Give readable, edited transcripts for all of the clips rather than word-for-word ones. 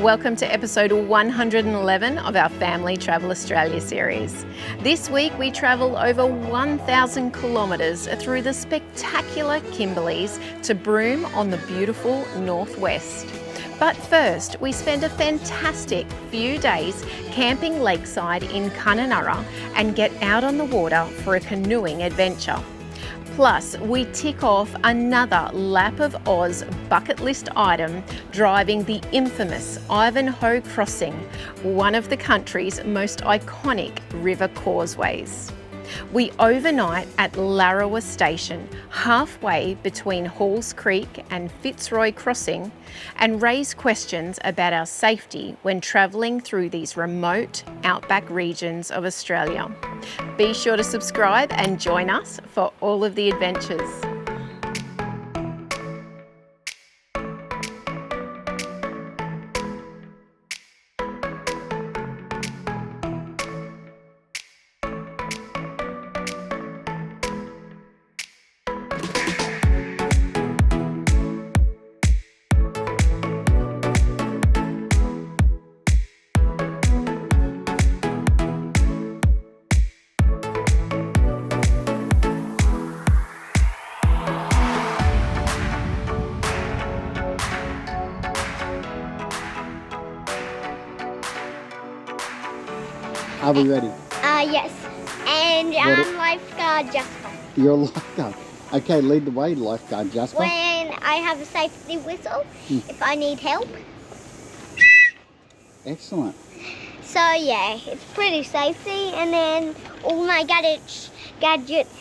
Welcome to episode 111 of our Family Travel Australia series. This week we travel over 1,000 kilometres through the spectacular Kimberleys to Broome on the beautiful northwest. But first, we spend a fantastic few days camping lakeside in Kununurra and get out on the water for a canoeing adventure. Plus, we tick off another Lap of Oz bucket list item, driving the infamous Ivanhoe Crossing, one of the country's most iconic river causeways. We overnight at Larrawa station, halfway between Halls Creek and Fitzroy Crossing, and raise questions about our safety when travelling through these remote outback regions of Australia. Be sure to subscribe and join us for all of the adventures. Are we ready? Yes. And I'm lifeguard Jasper. You're a lifeguard. Okay, lead the way, lifeguard Jasper. When I have a safety whistle, if I need help. Excellent. So yeah, it's pretty safety. And then all my gadgets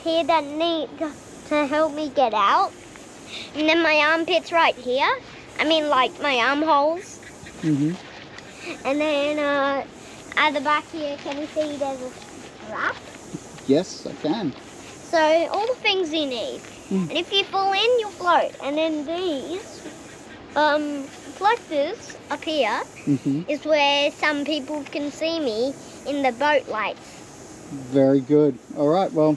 here that need to help me get out. And then my armpits right here. I mean like my armholes. Mm-hmm. And then at the back here, can you see there's a strap? Yes, I can. So all the things you need. And if you fall in, you'll float. And then these reflectors up here is where some people can see me in the boat lights. Very good. All right, well,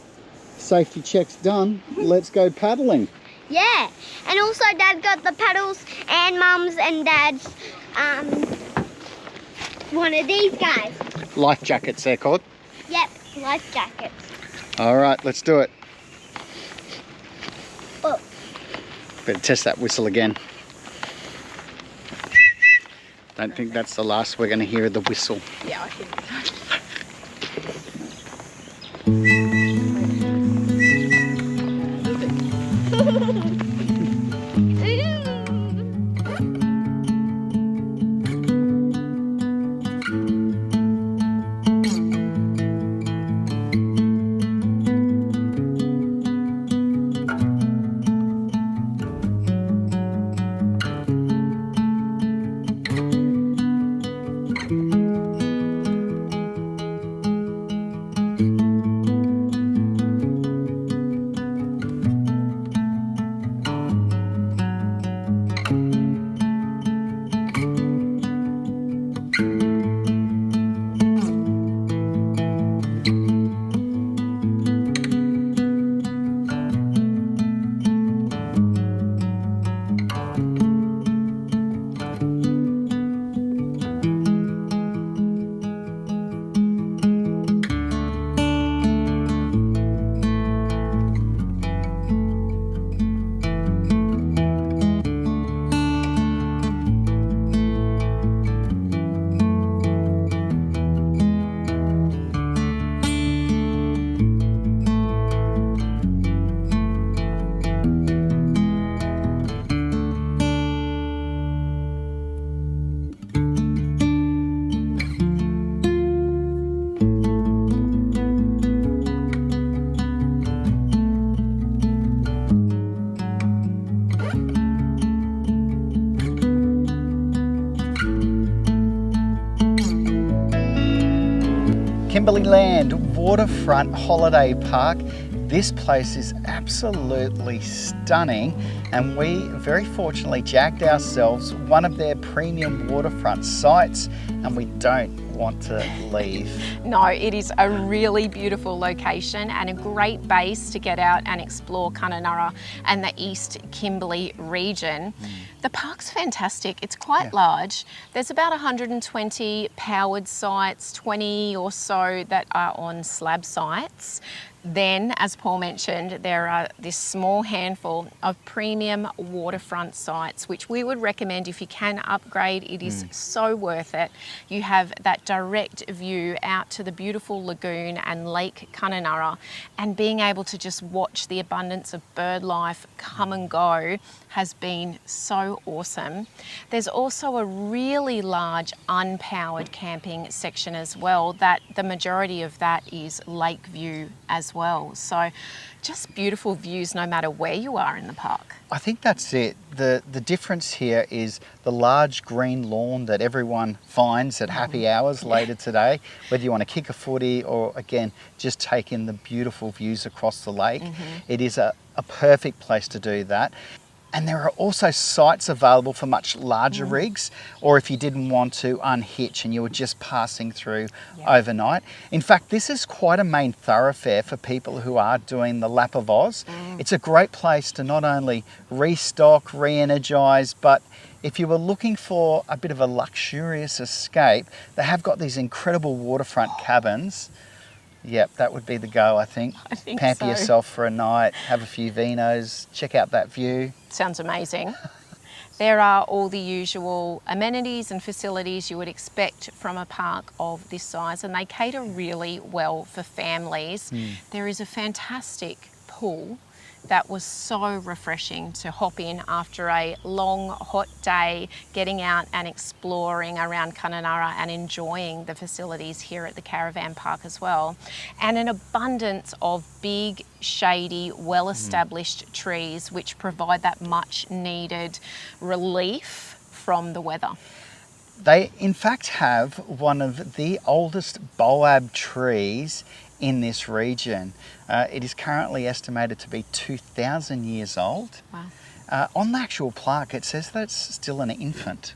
safety check's done. Let's go paddling. Yeah, and also Dad got the paddles and Mum's and Dad's one of these guys. Life jackets, they're called. Yep, life jackets. All right, let's do it. Oh. Better test that whistle again. Don't think that's the last we're going to hear of the whistle. Yeah, I think so. Kimberleyland Waterfront Holiday Park. This place is absolutely stunning, and we very fortunately jacked ourselves one of their premium waterfront sites, and we don't want to leave. No, it is a really beautiful location and a great base to get out and explore Kununurra and the East Kimberley region. The park's fantastic. It's quite large. There's about 120 powered sites, 20 or so that are on slab sites. Then, as Paul mentioned, there are this small handful of premium waterfront sites, which we would recommend if you can upgrade. It is so worth it. You have that direct view out to the beautiful lagoon and Lake Kununurra, and being able to just watch the abundance of bird life come and go has been so awesome. There's also a really large unpowered camping section as well, that the majority of that is lake view as well. So just beautiful views no matter where you are in the park. I think that's it. The difference here is the large green lawn that everyone finds at happy hours later today, whether you want to kick a footy or, again, just take in the beautiful views across the lake. It is a perfect place to do that. And there are also sites available for much larger rigs, or if you didn't want to unhitch and you were just passing through overnight. In fact, this is quite a main thoroughfare for people who are doing the Lap of Oz. It's a great place to not only restock, re-energise, but if you were looking for a bit of a luxurious escape, they have got these incredible waterfront cabins. Yep, that would be the go, I think. Pamper yourself for a night, have a few vinos, check out that view. Sounds amazing. There are all the usual amenities and facilities you would expect from a park of this size, and they cater really well for families. There is a fantastic pool that was so refreshing to hop in after a long, hot day, getting out and exploring around Kununurra and enjoying the facilities here at the caravan park as well. And an abundance of big, shady, well-established trees which provide that much needed relief from the weather. They in fact have one of the oldest boab trees in this region. It is currently estimated to be 2,000 years old. Wow. On the actual plaque, it says that it's still an infant.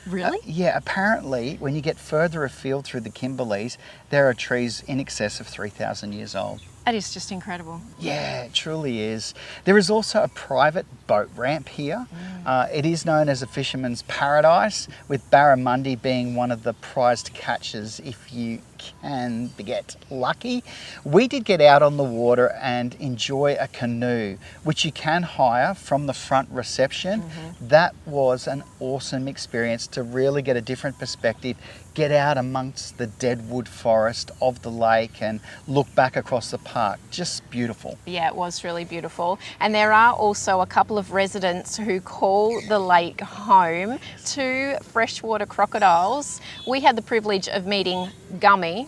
Really? Yeah, apparently when you get further afield through the Kimberleys, there are trees in excess of 3,000 years old. That is just incredible. Yeah, it truly is. There is also a private boat ramp here. It is known as a fisherman's paradise, with barramundi being one of the prized catches if you can get lucky. We did get out on the water and enjoy a canoe, which you can hire from the front reception. That was an awesome experience to really get a different perspective, get out amongst the deadwood forest of the lake and look back across the park. Just beautiful. Yeah, it was really beautiful. And there are also a couple of residents who call the lake home to freshwater crocodiles. We had the privilege of meeting Gummy,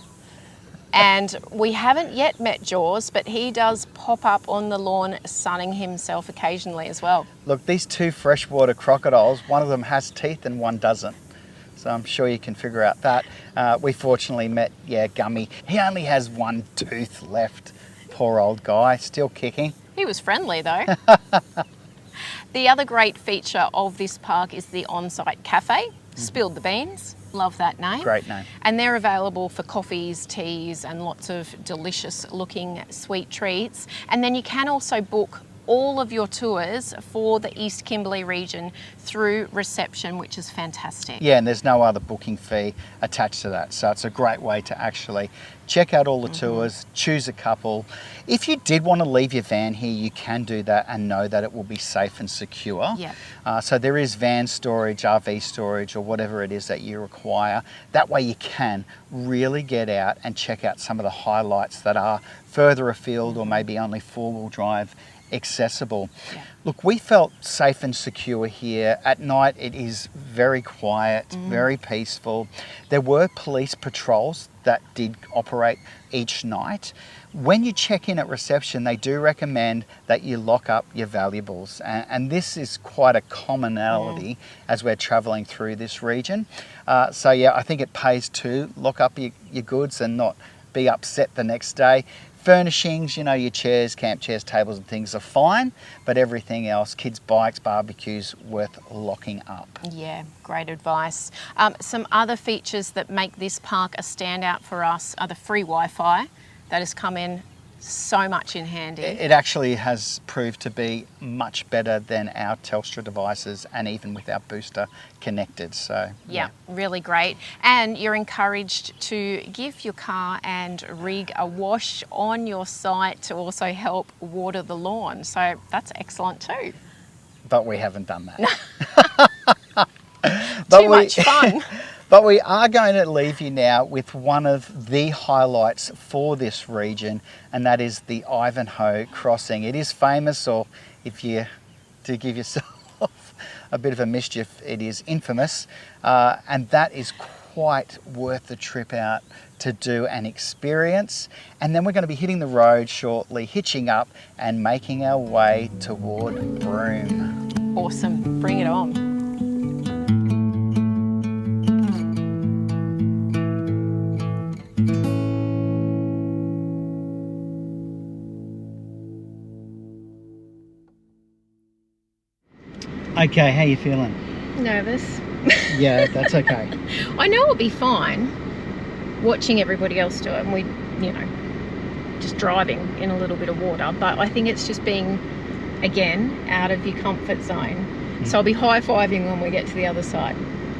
and we haven't yet met Jaws, but he does pop up on the lawn sunning himself occasionally as well. Look, these two freshwater crocodiles, one of them has teeth and one doesn't. So I'm sure you can figure out that. We fortunately met, Gummy. He only has one tooth left. Poor old guy, still kicking. He was friendly though. The other great feature of this park is the on-site cafe. Spilled the beans. Love that name. Great name. And they're available for coffees, teas, and lots of delicious looking sweet treats. And then you can also book all of your tours for the East Kimberley region through reception, which is fantastic. Yeah, and there's no other booking fee attached to that. So it's a great way to actually check out all the tours, choose a couple. If you did want to leave your van here, you can do that and know that it will be safe and secure. Yeah. So there is van storage, RV storage, or whatever it is that you require. That way you can really get out and check out some of the highlights that are further afield or maybe only four-wheel drive accessible. Yeah. Look, we felt safe and secure here. At night it is very quiet, very peaceful. There were police patrols that did operate each night. When you check in at reception, they do recommend that you lock up your valuables, and this is quite a commonality as we're travelling through this region. So yeah, I think it pays to lock up your goods and not be upset the next day. Furnishings, your chairs, camp chairs, tables and things are fine, but everything else, kids' bikes, barbecues, worth locking up. Yeah, great advice. Some other features that make this park a standout for us are the free Wi-Fi that has come in so much in handy. It actually has proved to be much better than our Telstra devices and even with our booster connected. So Yeah, really great. And you're encouraged to give your car and rig a wash on your site to also help water the lawn. So that's excellent too. But we haven't done that. Too much fun. But we are going to leave you now with one of the highlights for this region, and that is the Ivanhoe Crossing. It is famous, or if you do give yourself a bit of a mischief, it is infamous, and that is quite worth the trip out to do and experience. And then we're going to be hitting the road shortly, hitching up and making our way toward Broome. Awesome, bring it on. Okay, how you feeling? Nervous. Yeah, that's okay. I know it'll be fine watching everybody else do it and we, you know, just driving in a little bit of water, but I think it's just being, again, out of your comfort zone. So I'll be high-fiving when we get to the other side.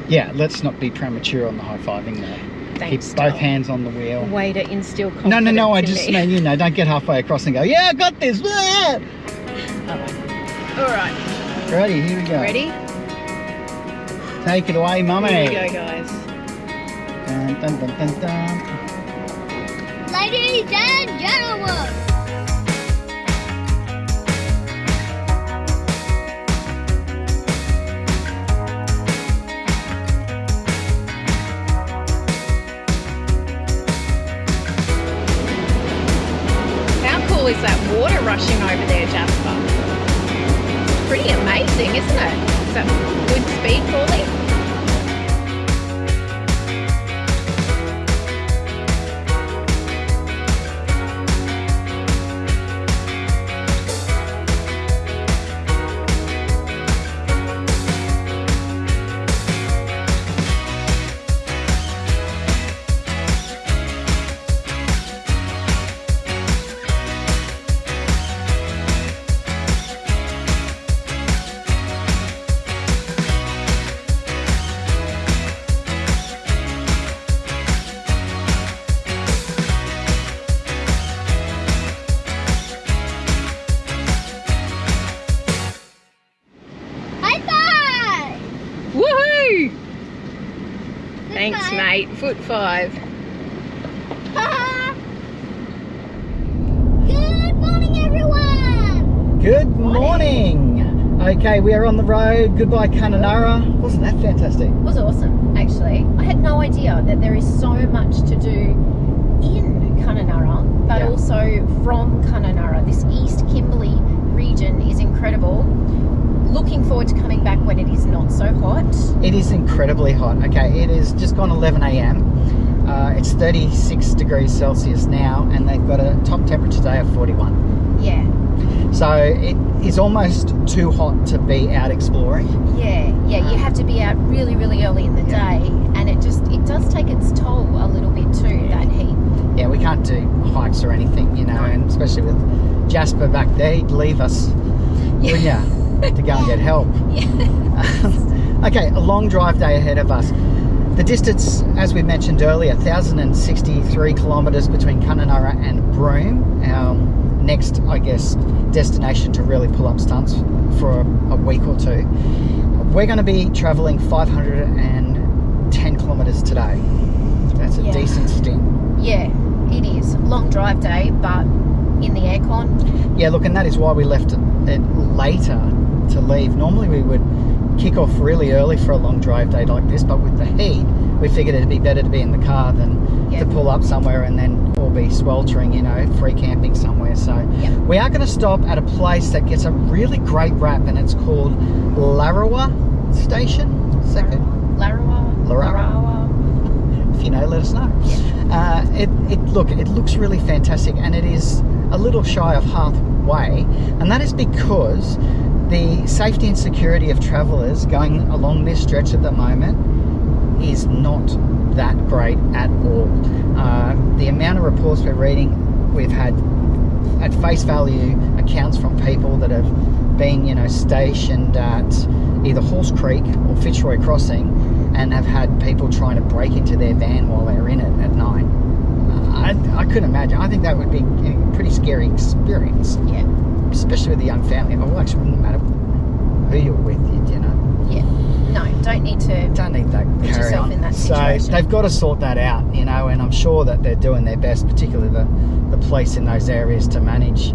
Yeah, let's not be premature on the high-fiving though. Thanks, Keep both Del. hands on the wheel. Way to instill confidence. No, I in just me. mean, you know, don't get halfway across and go, yeah, I got this. Yeah. All right, Ready, here we go. ready? Take it away, mummy. Here we go, guys. Dun, dun, dun, dun, dun. Ladies and gentlemen. How cool is that water rushing over there, Jasper? Pretty amazing, isn't it? Is that good speed, Paulie? High five! Woohoo! Thanks, five. mate. Foot 5. Good morning, everyone. Good morning. Okay, we are on the road. Goodbye, Kununurra. Wasn't that fantastic? It was awesome, actually. I had no idea that there is so much to do in Kununurra, but Yeah. also from Kununurra. This East Kimberley region is incredible. Looking forward to coming back when it is not so hot. It is incredibly hot. Okay, it is just gone 11 a.m. It's 36 degrees Celsius now, and they've got a top temperature today of 41. Yeah, So it is almost too hot to be out exploring. yeah. You have to be out really, really early in the Yeah. day, and it does take its toll a little bit too, that heat. Yeah, we can't do hikes or anything, you know, No. and especially with Jasper back there, he'd leave us, wouldn't ya, to go and get help. Okay, a long drive day ahead of us. The distance, as we mentioned earlier, 1,063 kilometres between Kununurra and Broome. Our next, I guess, destination to really pull up stunts for a week or two. We're going to be travelling 510 kilometres today. That's a Yeah. decent stint. Yeah, it is. Long drive day, but in the aircon. Yeah, look, and that is why we left it later to leave. Normally we would kick off really early for a long drive day like this, but with the heat, we figured it'd be better to be in the car than Yeah. to pull up somewhere and then all be sweltering, you know, free camping somewhere. So Yeah. we are going to stop at a place that gets a really great rap, and it's called Larrawa Station. Is that good? Larrawa. If you know, let us know. It looks really fantastic, and it is a little shy of halfway, and that is because the safety and security of travellers going along this stretch at the moment is not that great at all. The amount of reports we're reading, we've had at face value accounts from people that have been, you know, stationed at either Horse Creek or Fitzroy Crossing and have had people trying to break into their van while they're in it at night. I couldn't imagine. I think that would be a pretty scary experience. Yeah. Especially with a young family. Well, actually, it wouldn't matter who you're with, you know. Yeah. No, don't need Don't need that put carry yourself on. in that So situation. they've got to sort that out, you know, and I'm sure that they're doing their best, particularly the police in those areas, to manage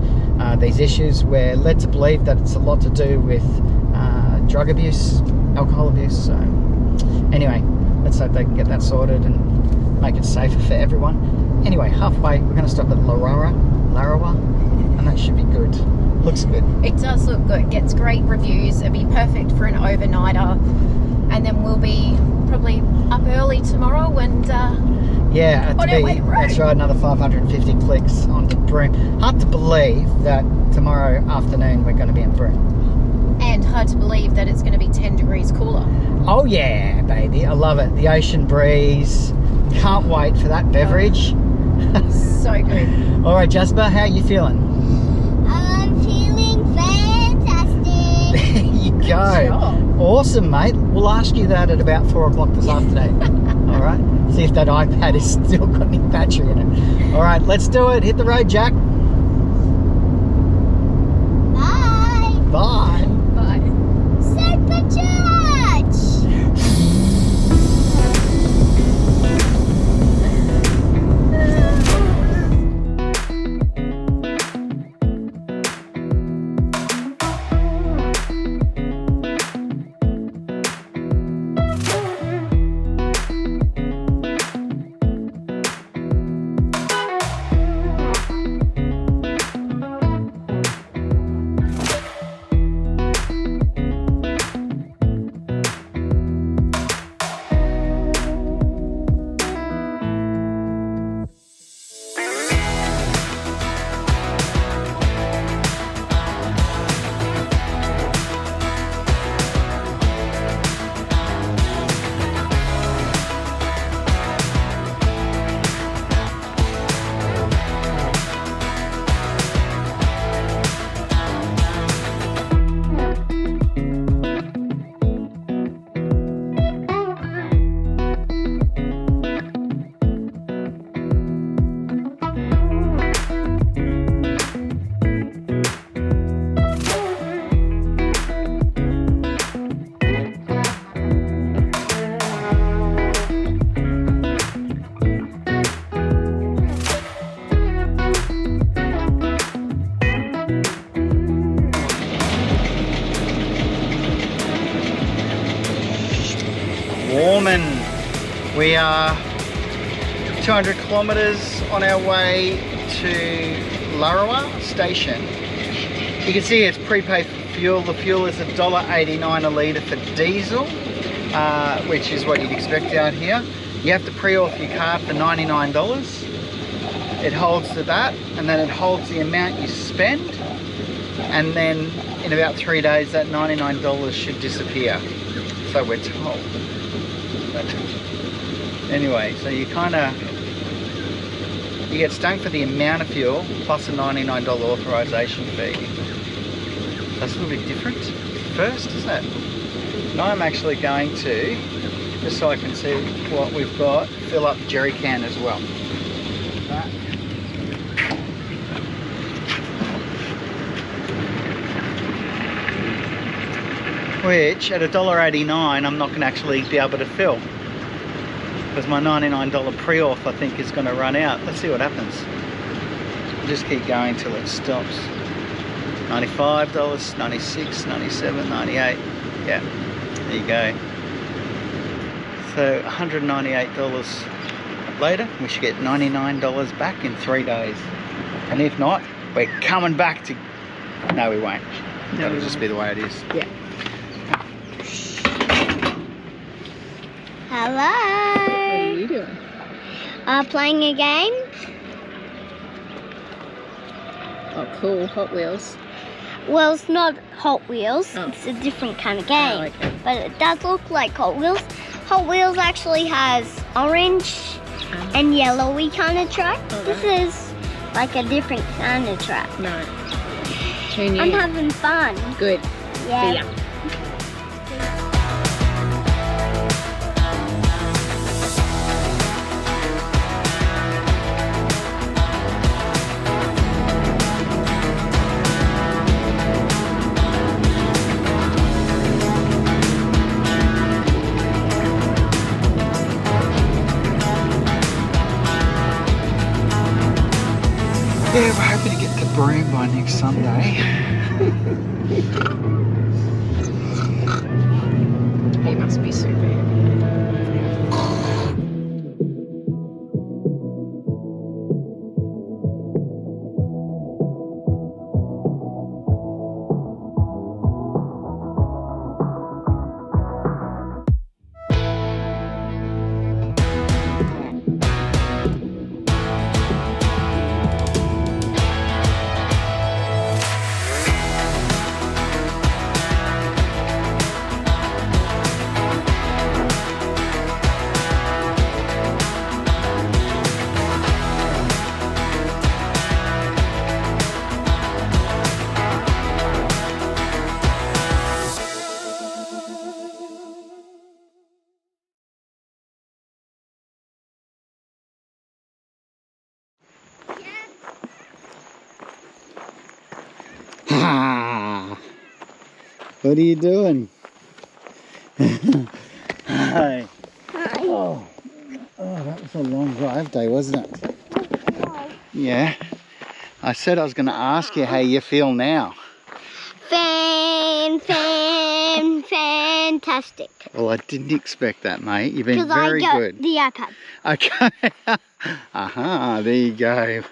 these issues. We're led to believe that it's a lot to do with drug abuse, alcohol abuse. So anyway, let's hope they can get that sorted and make it safer for everyone. Anyway, halfway, we're going to stop at Larrawa, and that should be good. Looks good. It does look good. Gets great reviews. It'd be perfect for an overnighter. And then we'll be probably up early tomorrow and Yeah, on our way to Broome. that's right, another 550 clicks onto Broome. Hard to believe that tomorrow afternoon we're going to be in Broome. and hard to believe that it's going to be 10 degrees cooler. Oh yeah, baby, I love it. The ocean breeze. Can't wait for that beverage. So good. All right, Jasper, how are you feeling? I'm feeling fantastic. There you go. job. Awesome, mate. We'll ask you that at about 4 o'clock this afternoon. All right. See if that iPad has still got any battery in it. All right, let's do it. Hit the road, Jack. Bye. Bye. Bye. Supercharge. Warman. We are 200 kilometres on our way to Larrawa station. You can see it's prepaid for fuel. The fuel is $1.89 a litre for diesel, which is what you'd expect out here. You have to pre-auth your card for $99. It holds to that, and then it holds the amount you spend, and then in about 3 days that $99 should disappear. So we're told. But anyway, so you get stung for the amount of fuel plus a $99 authorization fee. That's a little bit different first, isn't it? Now I'm actually going to, just so I can see what we've got, fill up the jerry can as well. Which at $1.89 I'm not going to actually be able to fill, because my $99 pre-auth I think is going to run out. Let's see what happens. We'll just keep going till it stops. $95, $96, $97, $98. Yeah, there you go. So $198 later, we should get $99 back in 3 days. And if not, we're coming back to... No, we won't. That'll just be the way it is. Yeah. Hello. What are you doing? Playing a game. Oh, cool. Hot Wheels. Well, it's not Hot Wheels. Oh. It's a different kind of game. Oh, okay. But it does look like Hot Wheels. Hot Wheels actually has orange and yellowy kind of track. Oh, This right. is like a different kind of truck. No. Too new. I'm having fun. Good. Yeah. See ya. Yeah, we're hoping to get to Broome by next Sunday. He must be super happy. What are you doing? Hi. Hi. Oh, that was a long drive day, wasn't it? Yeah. I said I was going to ask you how you feel now. Fantastic. Well, I didn't expect that, mate. You've been Because I very got good. the iPad. Okay. Aha, there you go.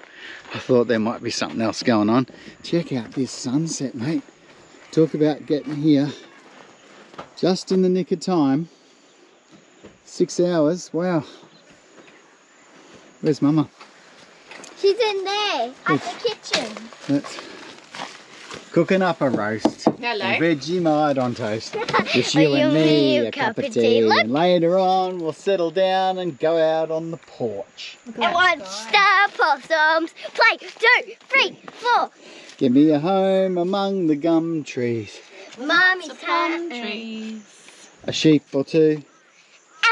I thought there might be something else going on. Check out this sunset, mate. Talk about getting here just in the nick of time. 6 hours, wow. Where's Mama? She's in there at the kitchen. That's cooking up a roast. Hello. A Vegemite on toast. Just you Will and you me, leave a cup of tea. Look. And later on, we'll settle down and go out on the porch. And watch the possums play. 2, 3, 4. Give me a home among the gum trees. Mommy's hat. Trees. A sheep or two.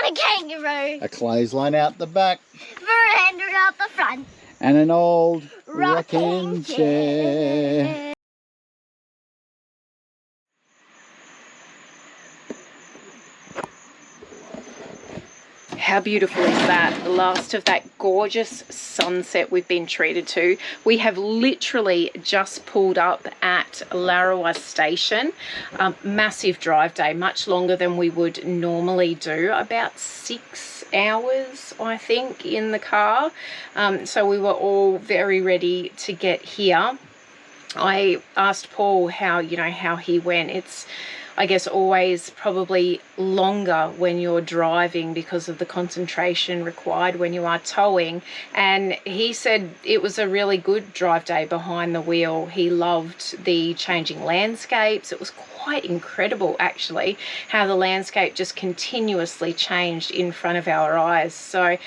And a kangaroo. A clothesline out the back. Veranda out the front. And an old Rocking rocking chair. How beautiful is that? The last of that gorgeous sunset we've been treated to. We have literally just pulled up at Larrawa station. Massive drive day, much longer than we would normally do. About 6 hours, I think, in the car. So we were all very ready to get here. I asked Paul how he went. It's, I guess, always probably longer when you're driving because of the concentration required when you are towing. And he said it was a really good drive day behind the wheel. He loved the changing landscapes. It was quite incredible, actually, how the landscape just continuously changed in front of our eyes. So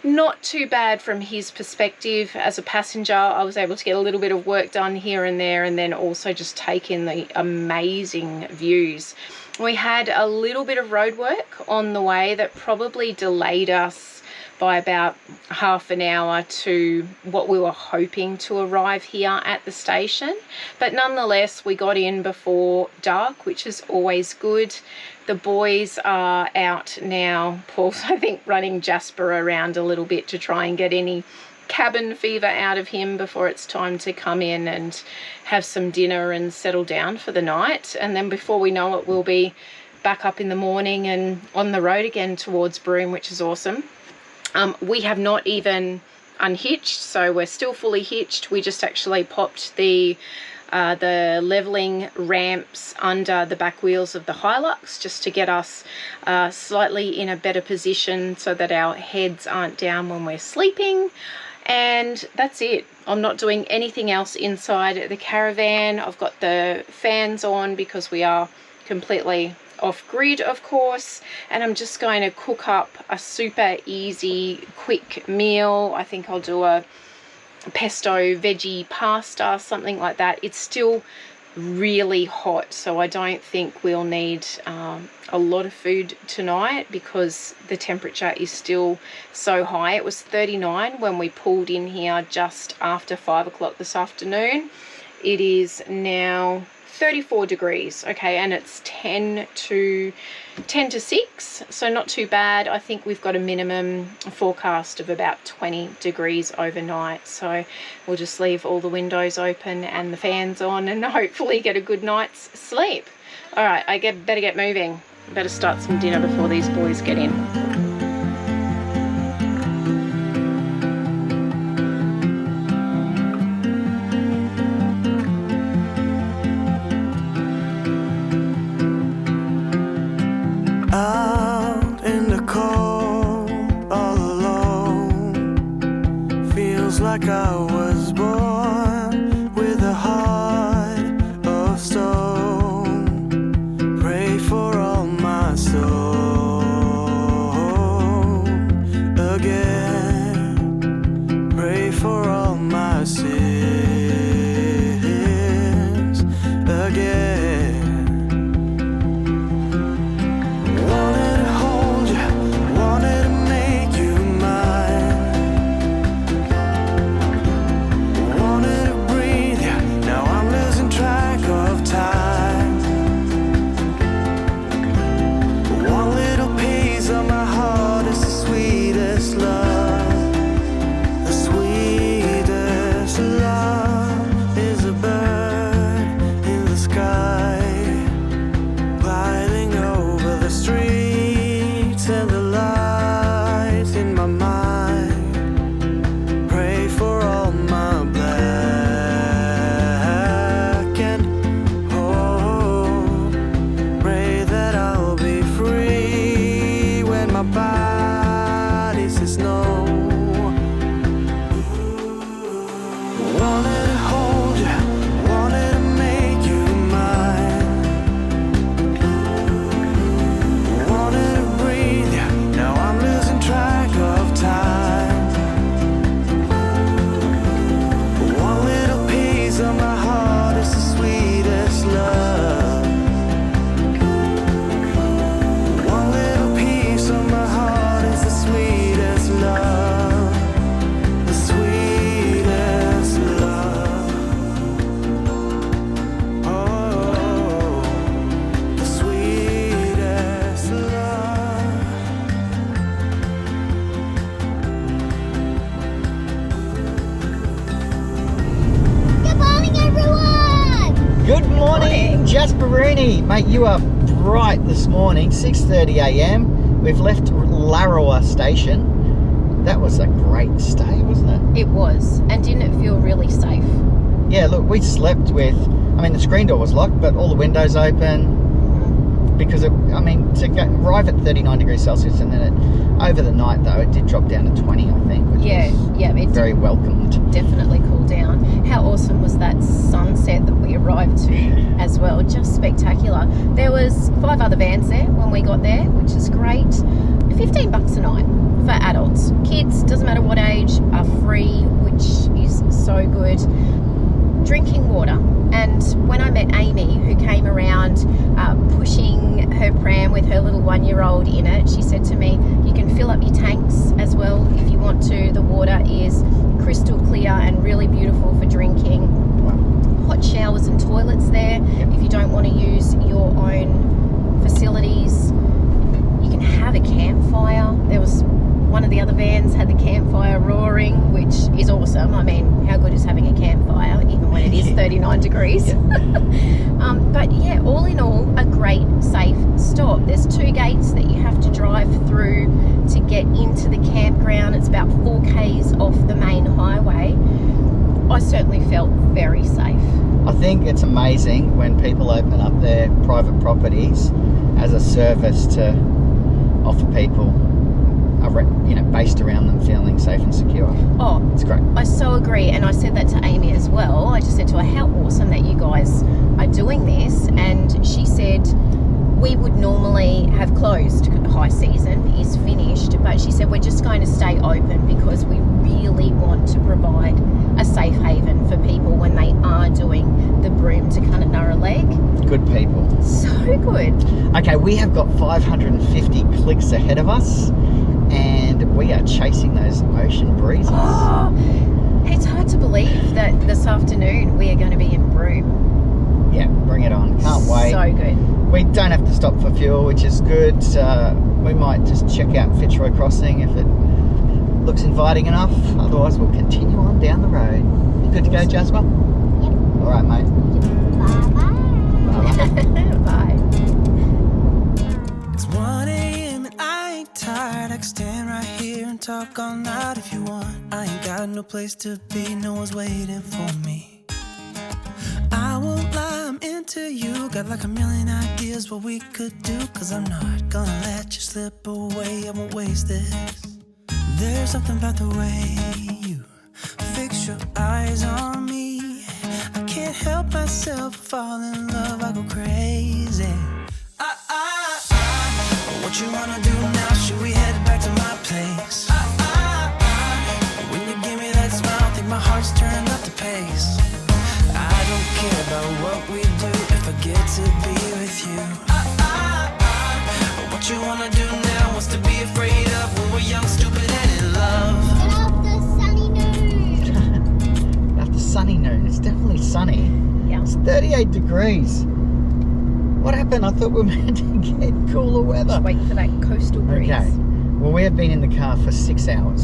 not too bad from his perspective. As a passenger, I was able to get a little bit of work done here and there, and then also just take in the amazing views. We had a little bit of road work on the way that probably delayed us by about half an hour to what we were hoping to arrive here at the station. But nonetheless, we got in before dark, which is always good. The boys are out now. Paul's, I think, running Jasper around a little bit to try and get any cabin fever out of him before it's time to come in and have some dinner and settle down for the night. And then before we know it, we'll be back up in the morning and on the road again towards Broome, which is awesome. We have not even unhitched, so we're still fully hitched. We just actually popped the leveling ramps under the back wheels of the Hilux just to get us slightly in a better position so that our heads aren't down when we're sleeping. And that's it. I'm not doing anything else inside the caravan. I've got the fans on because we are completely off grid, of course, and I'm just going to cook up a super easy quick meal. I think I'll do a pesto veggie pasta, something like that. It's still really hot, so I don't think we'll need a lot of food tonight because the temperature is still so high. It was 39 when we pulled in here just after 5 o'clock this afternoon. It is now 34 degrees, okay, and it's 10 to 6, so not too bad. I think we've got a minimum forecast of about 20 degrees overnight, so we'll just leave all the windows open and the fans on and hopefully get a good night's sleep. All right, better get moving. Better start some dinner before these boys get in. Out in the cold, all alone, feels like I was born with a heart of stone. Pray for all my soul again. Pray for all my sins again. Mate, you are bright this morning, 6:30 a.m. We've left Larrawa station. That was a great stay, wasn't it? It was, and didn't it feel really safe? Yeah, look, we slept with, I mean, the screen door was locked, but all the windows open. Because, to arrive at 39 degrees Celsius and then over the night, though, it did drop down to 20, I think, which was very welcomed. Definitely cooled down. How awesome was that sunset that we arrived to as well? Just spectacular. There was 5 other vans there when we got there, which is great. $15 a night for adults. Kids, doesn't matter what age, are free, which is so good. Drinking water. And when I met Amy, who came around pushing her pram with her little 1-year-old in it, she said to me, you can fill up your tanks as well if you want to. The water is crystal clear and really beautiful for drinking. Hot showers and toilets there. If you don't want to use your own facilities, you can have a campfire. There was one of the other vans had the campfire roaring, which is awesome. I mean, how good is having a campfire, even when it is 39 degrees? But yeah, all in all, a great, safe stop. There's 2 gates that you have to drive through to get into the campground. It's about 4 k's off the main highway. I certainly felt very safe. I think it's amazing when people open up their private properties as a service to offer people based around them feeling safe and secure. Oh, it's great. I so agree, and I said that to Amy as well. I just said to her, how awesome that you guys are doing this, and she said we would normally have closed. High season is finished, but she said we're just going to stay open because we really want to provide a safe haven for people when they are doing the Broome to Kununurra leg. Good people. So good. Okay, we have got 550 clicks ahead of us, and we are chasing those ocean breezes. Oh, it's hard to believe that this afternoon we are going to be in Broome. Yeah, bring it on. Can't wait. So good. We don't have to stop for fuel, which is good. We might just check out Ivanhoe Crossing if it looks inviting enough. Otherwise, we'll continue on down the road. You good to go, Jasper? Yep. All right, mate. Bye-bye. Bye. It's 1 a.m. and I ain't tired. I can stand right here and talk all night if you want. I ain't got no place to be, no one's waiting for me. I won't lie, I'm into you. Got like a million ideas what we could do. Cause I'm not gonna let you slip away, I won't waste this. There's something about the way you fix your eyes on me. I can't help myself, fall in love, I go crazy. What you wanna do now? Should we head back to my place? When you give me that smile, I think my heart's turned up the pace. I don't care about what we do if I get to be with you. What you wanna do now? What's to be afraid of when we're young, stupid, and in love? Get off the sunny noon. After sunny noon, it's definitely sunny. Yeah. It's 38 degrees. What happened? I thought we were meant to get cooler weather. Just wait for that coastal breeze. Okay. Well, we have been in the car for 6 hours,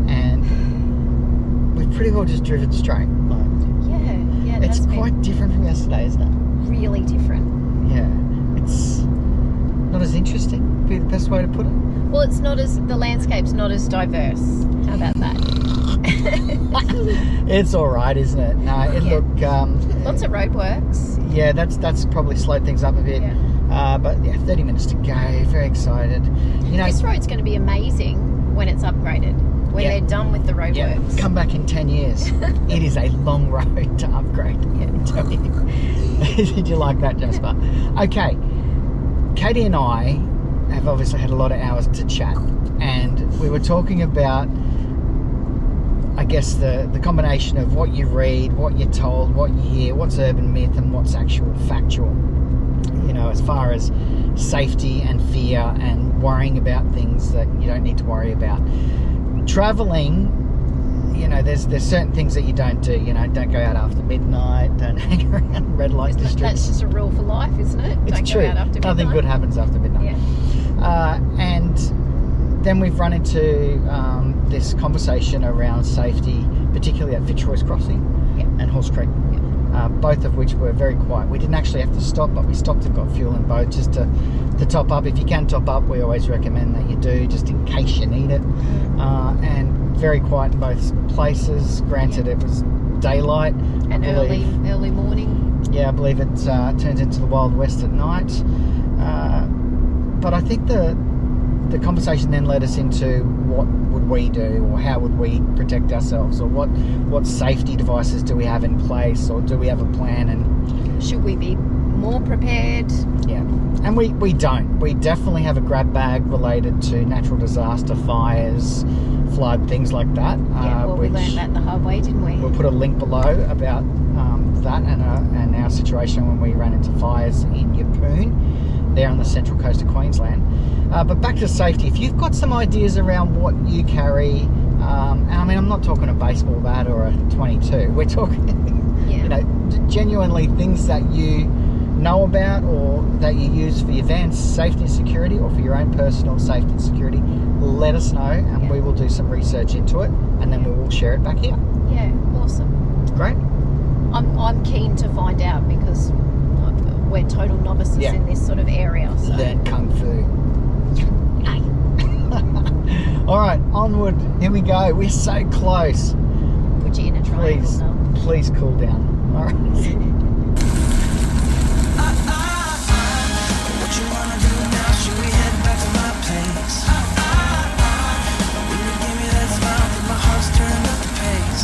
and we've pretty well just driven straight. Like, Yeah, it's that's quite different from yesterday, isn't it? really different. Yeah. It's not as interesting, would be the best way to put it. Well, the landscape's not as diverse. How about that? It's all right, isn't it? No, Lots of roadworks. yeah, that's probably slowed things up a bit. Yeah. But yeah, 30 minutes to go. Very excited. You know, This road's going to be amazing when it's upgraded. When Yeah. they're done with the roadworks. come back in 10 years. It is a long road to upgrade. Yeah. I tell you. Did you like that, Jasper? Okay. Katie and I have obviously had a lot of hours to chat, and we were talking about, I guess, the combination of what you read, what you're told, what you hear, what's urban myth and what's actual factual. You know, as far as safety and fear and worrying about things that you don't need to worry about. Traveling, you know, there's certain things that you don't do. You know, don't go out after midnight, don't hang around red light districts. That's just a rule for life, isn't it? It's Don't true. go out after midnight. Nothing good happens after midnight. Yeah. And then we've run into this conversation around safety, particularly at Ivanhoe Crossing Yeah. and Horse Creek, both of which were very quiet. We didn't actually have to stop, but we stopped and got fuel in both just to top up. If you can top up, we always recommend that you do, just in case you need it. And very quiet in both places. Granted, it was daylight. And I believe. early morning. Yeah, I believe it turns into the Wild West at night. But I think the conversation then led us into what would we do, or how would we protect ourselves, or what safety devices do we have in place, or do we have a plan? And Should we be more prepared? yeah, and we don't. We definitely have a grab bag related to natural disaster, fires, flood, things like that. Yeah, well, we which learned that the hard way, didn't we? we'll put a link below about that and our situation when we ran into fires in Yeppoon, there on the central coast of Queensland. But back to safety, if you've got some ideas around what you carry, and I mean, I'm not talking a baseball bat or a 22, we're talking, Yeah. you know, genuinely things that you know about or that you use for your van's safety and security, or for your own personal safety and security, let us know, and we will do some research into it, and then we will share it back here. Yeah, awesome. Great. I'm keen to find out because we're total novices Yeah. in this sort of area. So. Learn kung fu. All right, onward. Here we go. We're so close. Put you in a triangle. Please, now. please cool down. All right. What you wanna do now? Should we head back to my place? When you give me that smile, think my heart's turned up the pace.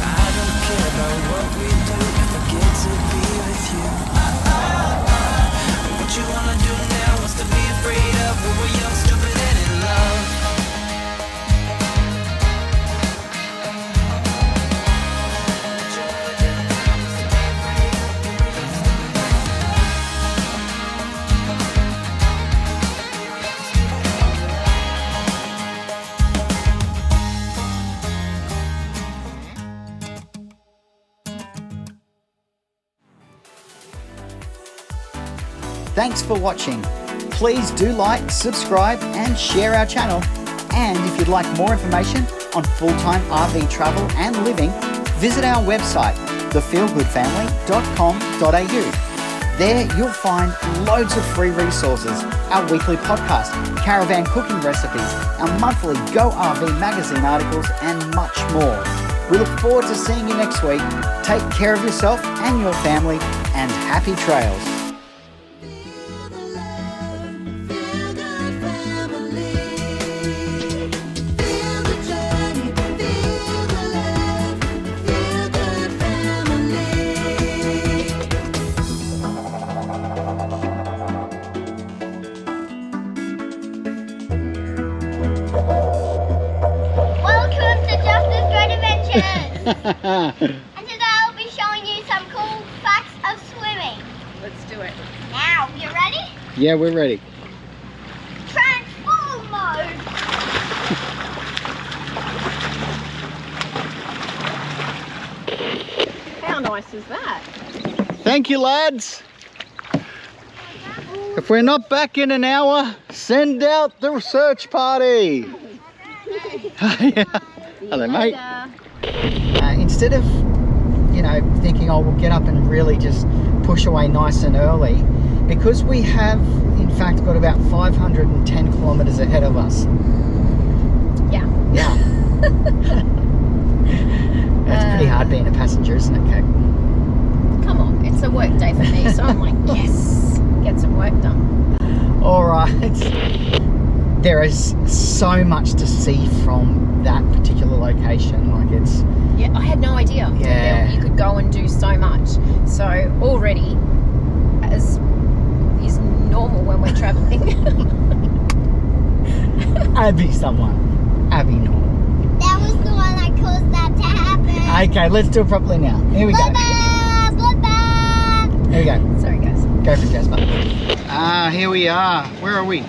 I don't care about what we do if I get to be with you. What you wanna do now? What's to be afraid of when we're young, stupid, and in love? thanks for watching. Please do like, subscribe and share our channel. And if you'd like more information on full-time RV travel and living, visit our website, thefeelgoodfamily.com.au. There you'll find loads of free resources, our weekly podcast, caravan cooking recipes, our monthly Go RV magazine articles and much more. We look forward to seeing you next week. Take care of yourself and your family and happy trails. And today I'll be showing you some cool facts of swimming. Let's do it. Now, you ready? Yeah, we're ready. Transform mode. How nice is that? Thank you, lads. If we're not back in an hour, send out the search party. Yeah. Hello, mate. Instead of, thinking, oh, we'll get up and really just push away nice and early, because we have, in fact, got about 510 kilometres ahead of us. Yeah. Yeah. That's pretty hard being a passenger, isn't it, Kate? Come on, it's a work day for me, so I'm like, yes, get some work done. All right. There is so much to see from that particular location. Like it's... Yeah, I had no idea. Yeah. You could go and do so much. So already, as is normal when we're travelling. Abby normal. That was the one that caused that to happen. Okay, let's do it properly now. Here we go. Bloopers! Here we go. Sorry, guys. Go for it, Jasper. Here we are. Where are we?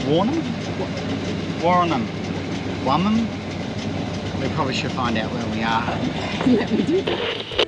Warnham? Warnham? We probably should find out where we are. Let me do that.